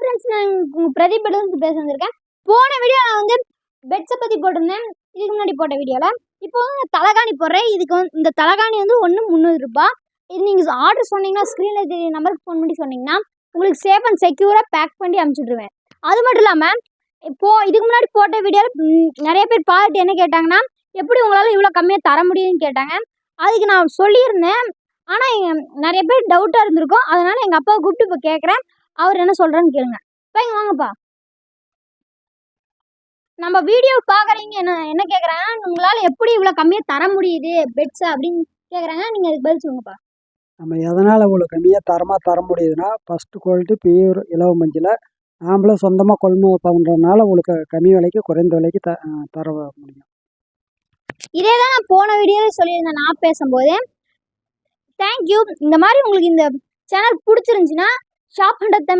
Friends, நான் பிரதீப் பெட்லேருந்து பேச வந்திருக்கேன். போன வீடியோ நான் வந்து பெட்ஸை பற்றி போட்டிருந்தேன். இதுக்கு முன்னாடி போட்ட வீடியோவில். இப்போ வந்து தலகாணி போடுறேன். இதுக்கு வந்து இந்த தலகாணி வந்து 300 ரூபாய். இது நீங்கள் ஆர்டர் சொன்னீங்கன்னா ஸ்க்ரீனில் தெரிய நம்பருக்கு ஃபோன் பண்ணி சொன்னீங்கன்னா உங்களுக்கு சேஃப் அண்ட் செக்யூராக பேக் பண்ணி அனுப்பிச்சுட்ருவேன். அது மட்டும் இல்லாமல் இதுக்கு முன்னாடி போட்ட வீடியோவில் நிறைய பேர் பார்த்துட்டு என்ன கேட்டாங்கன்னா, எப்படி உங்களால் இவ்வளோ கம்மியாக தர முடியும்னு கேட்டாங்க. அதுக்கு நான் சொல்லியிருந்தேன். ஆனால் நிறைய பேர் டவுட்டாக இருந்திருக்கும். அதனால் எங்கள் அப்பாவை கூப்பிட்டு இப்போ கேட்குறேன். அவர் என்ன சொல்கிறேன்னு கேளுங்க. இங்கே வாங்கப்பா. நம்ம வீடியோ பார்க்குறீங்க என்ன கேட்குறாங்கன்னா, உங்களால் எப்படி இவ்வளோ கம்மியாக தர முடியுது பெட்ஸை அப்படின்னு கேட்குறாங்க. நீங்கள் அதுக்கு பதில் சொல்லுங்கப்பா. நம்ம எதனால் இவ்வளோ கம்மியாக தர முடியுதுன்னா, ஃபஸ்ட்டு குவாலிட்டி பியூர் இலவ மஞ்சள் நாமளே சொந்தமாக கொள்முதல் பண்ணுறதுனால உங்களுக்கு கம்மி விலைக்கு குறைந்த விலைக்கு தர முடியும். இதே தான் நான் போன வீடியோவில் சொல்லியிருந்தேன் நான் பேசும்போது. தேங்க்யூ. இந்த மாதிரி உங்களுக்கு இந்த சேனல் பிடிச்சிருந்துச்சின்னா ஷாப் ஹண்டர் தமிழ்